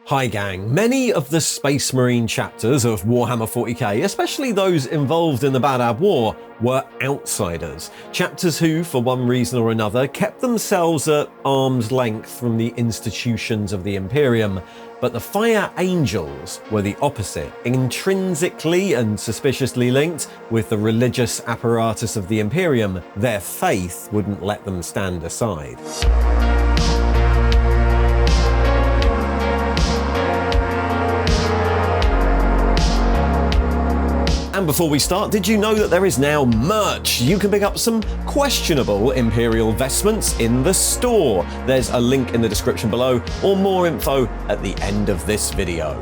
Hi gang, many of the Space Marine chapters of Warhammer 40k, especially those involved in the Badab War, were outsiders. Chapters who, for one reason or another, kept themselves at arm's length from the institutions of the Imperium. But the Fire Angels were the opposite, intrinsically and suspiciously linked with the religious apparatus of the Imperium. Their faith wouldn't let them stand aside. And before we start, did you know that there is now merch? You can pick up some questionable Imperial vestments in the store. There's a link in the description below, or more info at the end of this video.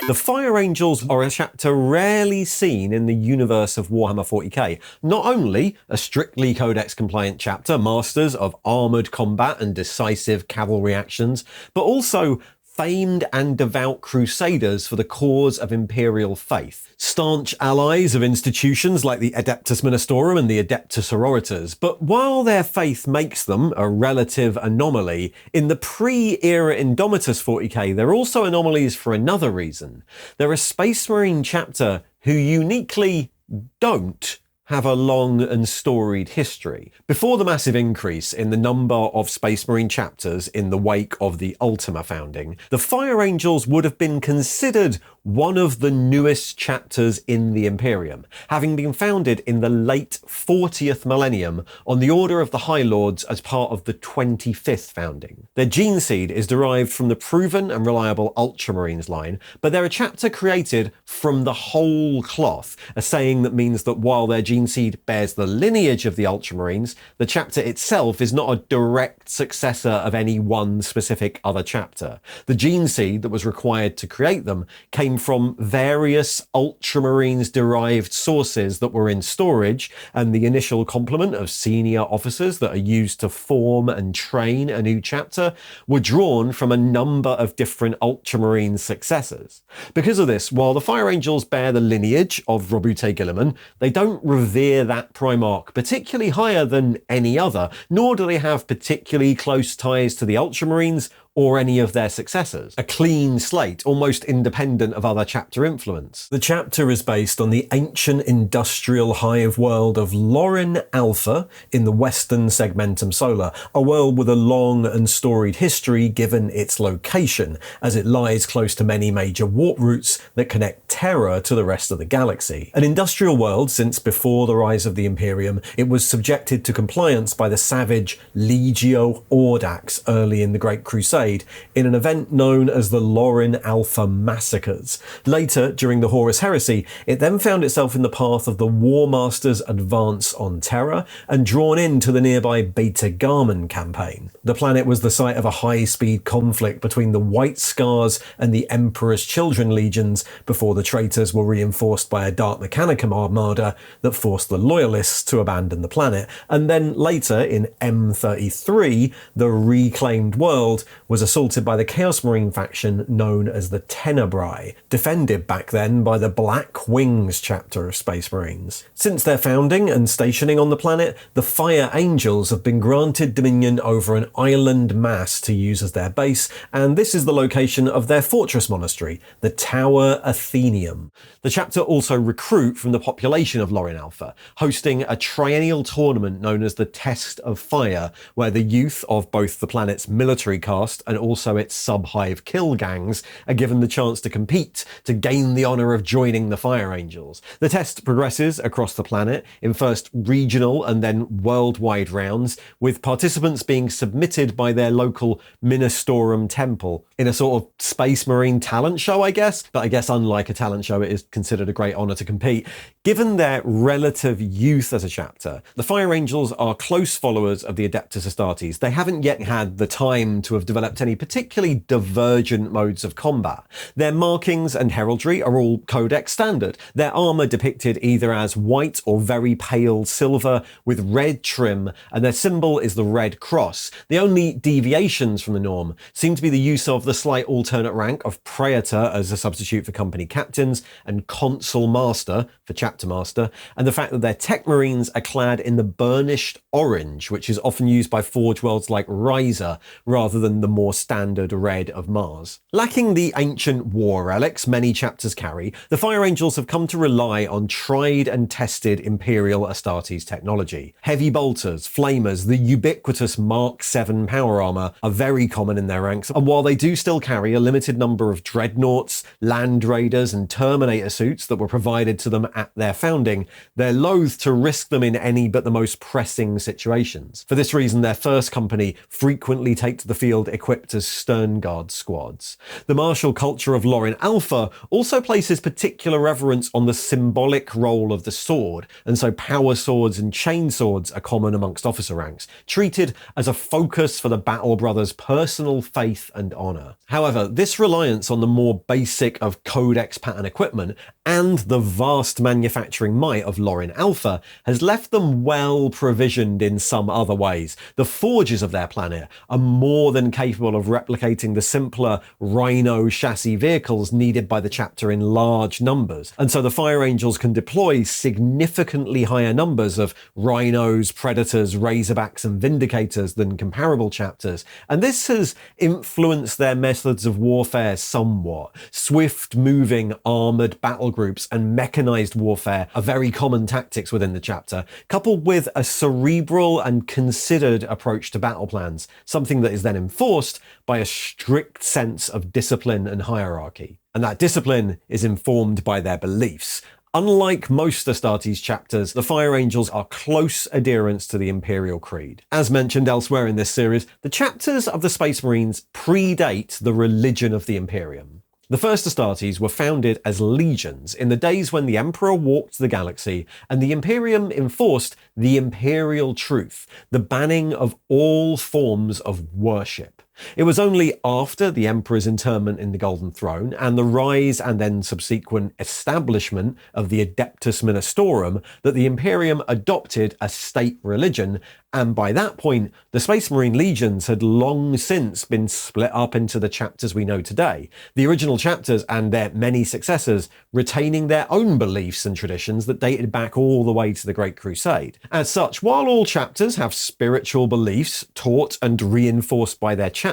The Fire Angels are a chapter rarely seen in the universe of Warhammer 40k. Not only a strictly Codex-compliant chapter, masters of armoured combat and decisive cavalry actions, but also famed and devout crusaders for the cause of Imperial faith. Staunch allies of institutions like the Adeptus Ministorum and the Adeptus Sororitas. But while their faith makes them a relative anomaly, in the pre-era Indomitus 40k, they're also anomalies for another reason. They're a Space Marine chapter who uniquely don't have a long and storied history. Before the massive increase in the number of Space Marine chapters in the wake of the Ultima founding, the Fire Angels would have been considered one of the newest chapters in the Imperium, having been founded in the late 40th millennium on the Order of the High Lords as part of the 25th founding. Their gene seed is derived from the proven and reliable Ultramarines line, but they're a chapter created from the whole cloth, a saying that means that while their gene seed bears the lineage of the Ultramarines, the chapter itself is not a direct successor of any one specific other chapter. The gene seed that was required to create them came from various Ultramarines derived sources that were in storage, and the initial complement of senior officers that are used to form and train a new chapter were drawn from a number of different Ultramarine successors. Because of this, while the Fire Angels bear the lineage of Robute Guilliman, they don't revere that Primarch particularly higher than any other, nor do they have particularly close ties to the Ultramarines or any of their successors. A clean slate, almost independent of other chapter influence. The chapter is based on the ancient industrial hive world of Lorin Alpha in the western segmentum solar, a world with a long and storied history given its location, as it lies close to many major warp routes that connect Terra to the rest of the galaxy. An industrial world since before the rise of the Imperium, it was subjected to compliance by the savage Legio Audax early in the Great Crusade, in an event known as the Lorin Alpha Massacres. Later, during the Horus Heresy, it then found itself in the path of the War Master's advance on Terra and drawn into the nearby Beta Garman campaign. The planet was the site of a high-speed conflict between the White Scars and the Emperor's Children legions before the traitors were reinforced by a Dark Mechanicum armada that forced the Loyalists to abandon the planet. And then later, in M33, the reclaimed world was assaulted by the Chaos Marine faction known as the Tenebrae, defended back then by the Black Wings chapter of Space Marines. Since their founding and stationing on the planet, the Fire Angels have been granted dominion over an island mass to use as their base, and this is the location of their fortress monastery, the Tower Athenium. The chapter also recruit from the population of Lorin Alpha, hosting a triennial tournament known as the Test of Fire, where the youth of both the planet's military caste and also its sub-hive kill gangs are given the chance to compete to gain the honour of joining the Fire Angels. The test progresses across the planet in first regional and then worldwide rounds, with participants being submitted by their local Ministorum temple in a sort of Space Marine talent show, I guess. But I guess unlike a talent show, it is considered a great honour to compete. Given their relative youth as a chapter, the Fire Angels are close followers of the Adeptus Astartes. They haven't yet had the time to have developed any particularly divergent modes of combat. Their markings and heraldry are all Codex standard. Their armour depicted either as white or very pale silver with red trim, and their symbol is the red cross. The only deviations from the norm seem to be the use of the slight alternate rank of Praetor as a substitute for company captains and Consul Master for Chapter Master, and the fact that their Tech Marines are clad in the burnished orange, which is often used by Forge Worlds like Riser rather than the more standard red of Mars. Lacking the ancient war relics many chapters carry, the Fire Angels have come to rely on tried and tested Imperial Astartes technology. Heavy bolters, flamers, the ubiquitous Mark 7 power armor are very common in their ranks, and while they do still carry a limited number of dreadnoughts, land raiders, and Terminator suits that were provided to them at their founding, they're loath to risk them in any but the most pressing situations. For this reason, their first company frequently take to the field equipped as stern guard squads. The martial culture of Lorin Alpha also places particular reverence on the symbolic role of the sword, and so power swords and chain swords are common amongst officer ranks, treated as a focus for the Battle Brothers' personal faith and honor. However, this reliance on the more basic of codex pattern equipment and the vast manufacturing might of Lorin Alpha has left them well provisioned in some other ways. The forges of their planet are more than capable of replicating the simpler rhino chassis vehicles needed by the chapter in large numbers, and so the Fire Angels can deploy significantly higher numbers of rhinos, predators, razorbacks, and vindicators than comparable chapters, and this has influenced their methods of warfare somewhat. Swift-moving armoured battle groups and mechanized warfare are very common tactics within the chapter, coupled with a cerebral and considered approach to battle plans, something that is then enforced by a strict sense of discipline and hierarchy. And that discipline is informed by their beliefs. Unlike most Astartes chapters, the Fire Angels are close adherents to the Imperial Creed. As mentioned elsewhere in this series, the chapters of the Space Marines predate the religion of the Imperium. The first Astartes were founded as legions in the days when the Emperor walked the galaxy and the Imperium enforced the Imperial Truth, the banning of all forms of worship. It was only after the Emperor's interment in the Golden Throne and the rise and then subsequent establishment of the Adeptus Ministorum that the Imperium adopted a state religion, and by that point, the Space Marine legions had long since been split up into the chapters we know today, the original chapters and their many successors retaining their own beliefs and traditions that dated back all the way to the Great Crusade. As such, while all chapters have spiritual beliefs taught and reinforced by their chaplains,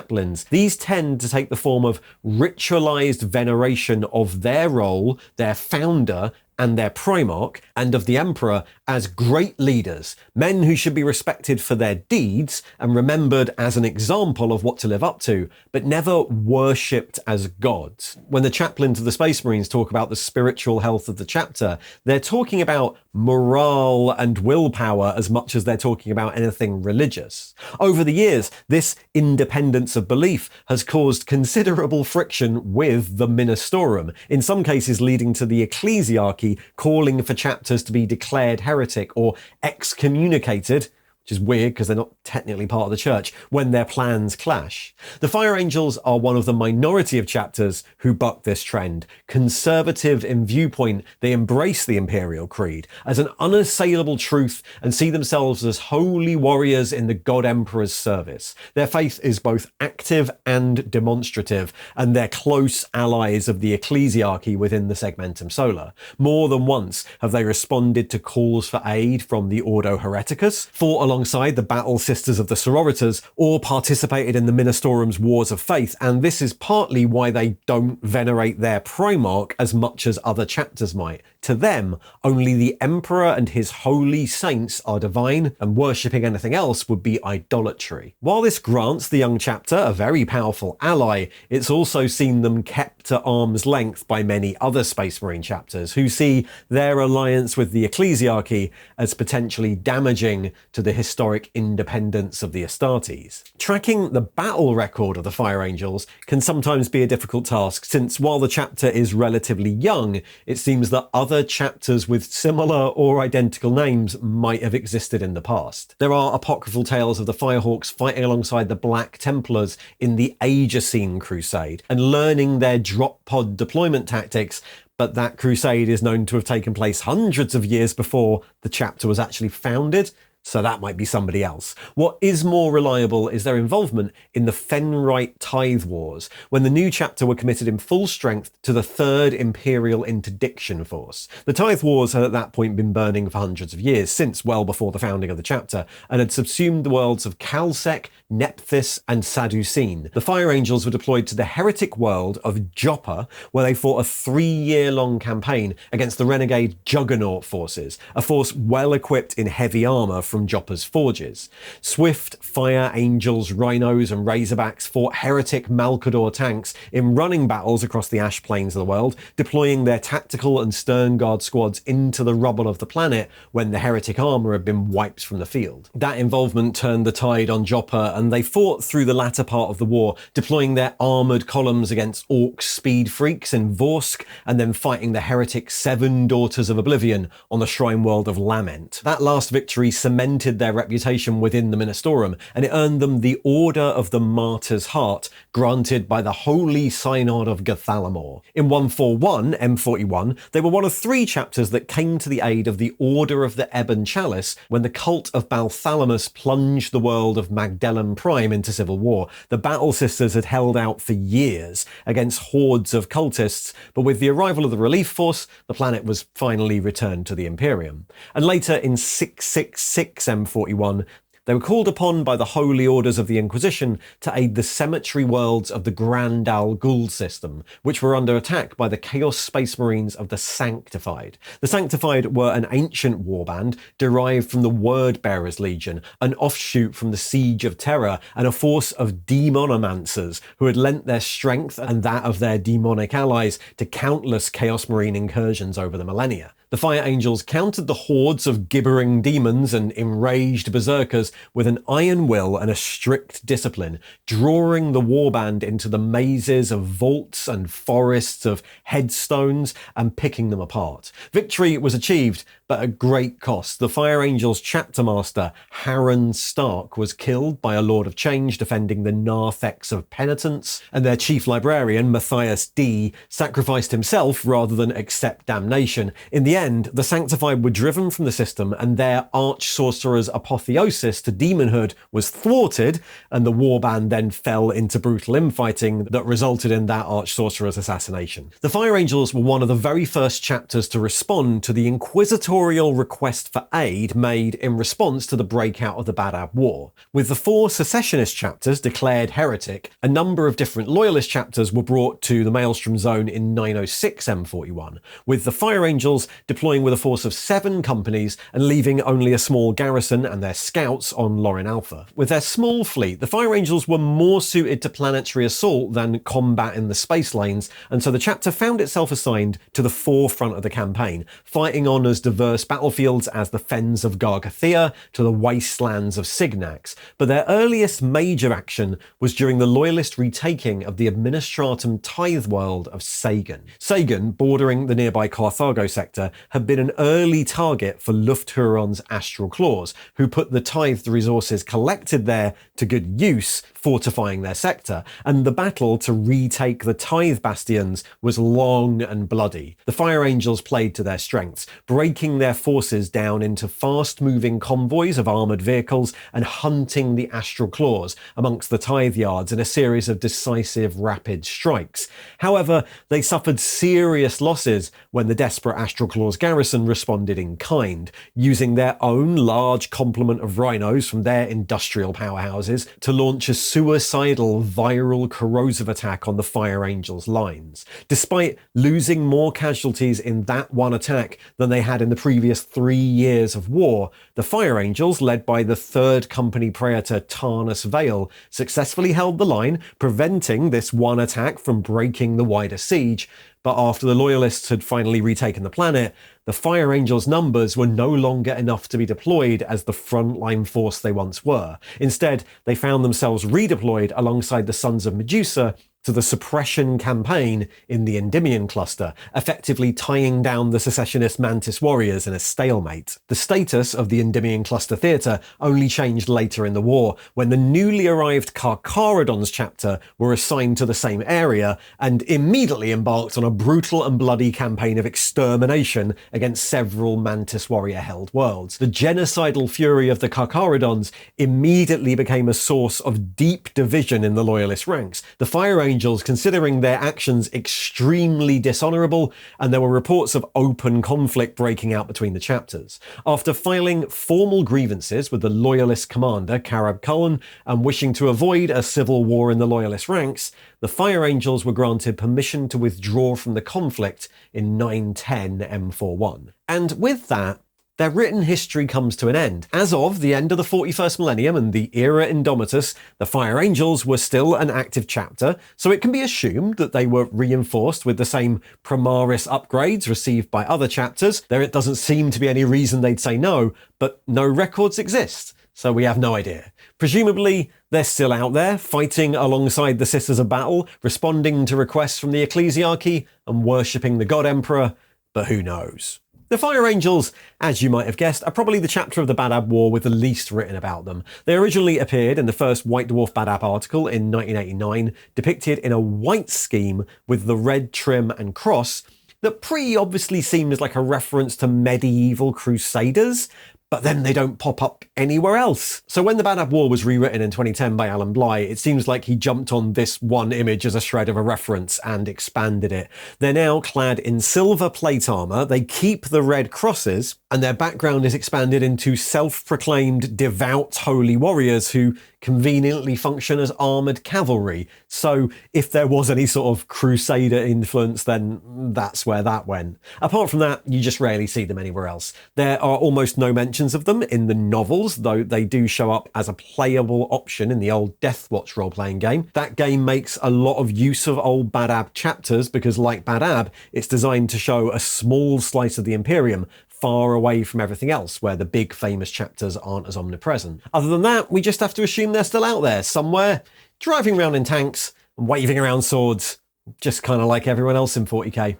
these tend to take the form of ritualized veneration of their role, their founder, and their primarch, and of the Emperor as great leaders, men who should be respected for their deeds and remembered as an example of what to live up to, but never worshipped as gods. When the chaplains of the Space Marines talk about the spiritual health of the chapter, they're talking about morale and willpower as much as they're talking about anything religious. Over the years, this independence of belief has caused considerable friction with the Ministorum, in some cases leading to the ecclesiarchy calling for chapters to be declared heretic or excommunicated, which is weird because they're not technically part of the church, when their plans clash. The Fire Angels are one of the minority of chapters who buck this trend. Conservative in viewpoint, they embrace the Imperial Creed as an unassailable truth and see themselves as holy warriors in the God Emperor's service. Their faith is both active and demonstrative, and they're close allies of the ecclesiarchy within the Segmentum Solar. More than once have they responded to calls for aid from the Ordo Hereticus, fought alongside the battle sisters of the sororitas, or participated in the Ministorum's wars of faith, and this is partly why they don't venerate their primarch as much as other chapters might. To them, only the Emperor and his holy saints are divine, and worshipping anything else would be idolatry. While this grants the young chapter a very powerful ally, it's also seen them kept at arm's length by many other Space Marine chapters, who see their alliance with the ecclesiarchy as potentially damaging to the historic independence of the Astartes. Tracking the battle record of the Fire Angels can sometimes be a difficult task, since while the chapter is relatively young, it seems that other chapters with similar or identical names might have existed in the past. There are apocryphal tales of the Firehawks fighting alongside the Black Templars in the Aegissene Crusade and learning their drop pod deployment tactics, but that crusade is known to have taken place hundreds of years before the chapter was actually founded. so that might be somebody else. What is more reliable is their involvement in the Fenrite Tithe Wars, when the new chapter were committed in full strength to the Third Imperial Interdiction Force. The Tithe Wars had at that point been burning for hundreds of years, since well before the founding of the chapter, and had subsumed the worlds of Kalsek, Nephthys, and Sadducene. The Fire Angels were deployed to the heretic world of Joppa, where they fought a 3-year-long campaign against the renegade Juggernaut forces, a force well equipped in heavy armour from Joppa's forges. Swift Fire Angels, Rhinos, and Razorbacks fought heretic Malcador tanks in running battles across the ash plains of the world, deploying their tactical and stern guard squads into the rubble of the planet when the heretic armour had been wiped from the field. That involvement turned the tide on Joppa, and they fought through the latter part of the war, deploying their armoured columns against orc speed freaks in Vorsk, and then fighting the heretic Seven Daughters of Oblivion on the shrine world of Lament. That last victory cemented their reputation within the Ministorum, and it earned them the Order of the Martyr's Heart, granted by the Holy Synod of Gathalamor. In 141 M41, they were one of 3 chapters that came to the aid of the Order of the Ebon Chalice when the cult of Balthalamus plunged the world of Magdalene Prime into civil war. The Battle Sisters had held out for years against hordes of cultists, but with the arrival of the relief force, the planet was finally returned to the Imperium. And later in 666 M41, they were called upon by the Holy Orders of the Inquisition to aid the cemetery worlds of the Grand Al Ghul system, which were under attack by the Chaos Space Marines of the Sanctified. The Sanctified were an ancient warband derived from the Word-Bearers Legion, an offshoot from the Siege of Terror, and a force of demonomancers who had lent their strength and that of their demonic allies to countless Chaos Marine incursions over the millennia. The Fire Angels countered the hordes of gibbering demons and enraged berserkers with an iron will and a strict discipline, drawing the warband into the mazes of vaults and forests of headstones and picking them apart. Victory was achieved, but at great cost. The Fire Angels chapter master, Harron Stark, was killed by a Lord of Change defending the Narthex of Penitence, and their chief librarian, Matthias D., sacrificed himself rather than accept damnation. In the end, the Sanctified were driven from the system, and their arch-sorcerer's apotheosis to demonhood was thwarted, and the warband then fell into brutal infighting that resulted in that arch-sorcerer's assassination. The Fire Angels were one of the very first chapters to respond to the inquisitorial request for aid made in response to the breakout of the Badab War. With the 4 secessionist chapters declared heretic, a number of different loyalist chapters were brought to the Maelstrom Zone in 906 M41, with the Fire Angels deploying with a force of 7 companies and leaving only a small garrison and their scouts on Lorin Alpha. With their small fleet, the Fire Angels were more suited to planetary assault than combat in the space lanes, and so the chapter found itself assigned to the forefront of the campaign, fighting on as diverse battlefields as the Fens of Gargathea to the wastelands of Signax. But their earliest major action was during the loyalist retaking of the Administratum Tithe world of Sagan. Sagan, bordering the nearby Carthago sector, had been an early target for Lufthuron's Astral Claws, who put the tithed resources collected there to good use, fortifying their sector, and the battle to retake the Tithe Bastions was long and bloody. The Fire Angels played to their strengths, breaking their forces down into fast-moving convoys of armoured vehicles and hunting the Astral Claws amongst the Tithe yards in a series of decisive rapid strikes. However, they suffered serious losses when the desperate Astral Claws garrison responded in kind, using their own large complement of rhinos from their industrial powerhouses to launch a suicidal viral corrosive attack on the Fire Angels' lines. Despite losing more casualties in that one attack than they had in the previous 3 years of war, the Fire Angels, led by the 3rd Company Praetor Tarnus Vale, successfully held the line, preventing this one attack from breaking the wider siege. But after the Loyalists had finally retaken the planet, the Fire Angels' numbers were no longer enough to be deployed as the frontline force they once were. Instead, they found themselves redeployed alongside the Sons of Medusa to the suppression campaign in the Endymion cluster, effectively tying down the secessionist Mantis warriors in a stalemate. The status of the Endymion cluster theatre only changed later in the war, when the newly arrived Carcharodons chapter were assigned to the same area and immediately embarked on a brutal and bloody campaign of extermination against several Mantis warrior-held worlds. The genocidal fury of the Carcharodons immediately became a source of deep division in the Loyalist ranks, the Fire Angels considering their actions extremely dishonourable, and there were reports of open conflict breaking out between the chapters. After filing formal grievances with the Loyalist commander, Karab Cullen, and wishing to avoid a civil war in the Loyalist ranks, the Fire Angels were granted permission to withdraw from the conflict in 910 M41. And with that, their written history comes to an end. As of the end of the 41st millennium and the era Indomitus, the Fire Angels were still an active chapter, so it can be assumed that they were reinforced with the same Primaris upgrades received by other chapters. There doesn't seem to be any reason they'd say no, but no records exist, so we have no idea. Presumably, they're still out there, fighting alongside the Sisters of Battle, responding to requests from the Ecclesiarchy, and worshipping the God Emperor, but who knows? The Fire Angels, as you might have guessed, are probably the chapter of the Badab War with the least written about them. They originally appeared in the first White Dwarf Badab article in 1989, depicted in a white scheme with the red trim and cross, that pretty obviously seems like a reference to medieval crusaders, but then they don't pop up anywhere else. So when the Badab War was rewritten in 2010 by Alan Bly, it seems like he jumped on this one image as a shred of a reference and expanded it. They're now clad in silver plate armor, they keep the red crosses, and their background is expanded into self-proclaimed devout holy warriors who conveniently function as armoured cavalry. So if there was any sort of crusader influence, then that's where that went. Apart from that, you just rarely see them anywhere else. There are almost no mentions of them in the novels, though they do show up as a playable option in the old Deathwatch role-playing game. That game makes a lot of use of old Badab chapters because, like Badab, it's designed to show a small slice of the Imperium, far away from everything else, where the big famous chapters aren't as omnipresent. Other than that, we just have to assume they're still out there somewhere, driving around in tanks and waving around swords, just kind of like everyone else in 40k.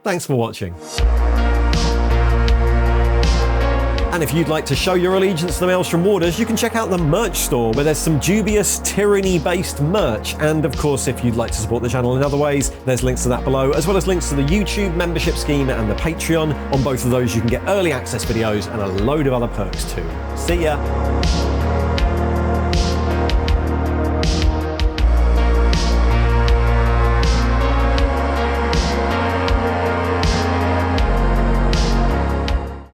Thanks for watching. And if you'd like to show your allegiance to the Maelstrom Warders, you can check out the merch store, where there's some dubious tyranny-based merch. And of course, if you'd like to support the channel in other ways, there's links to that below, as well as links to the YouTube membership scheme and the Patreon. On both of those, you can get early access videos and a load of other perks too. See ya!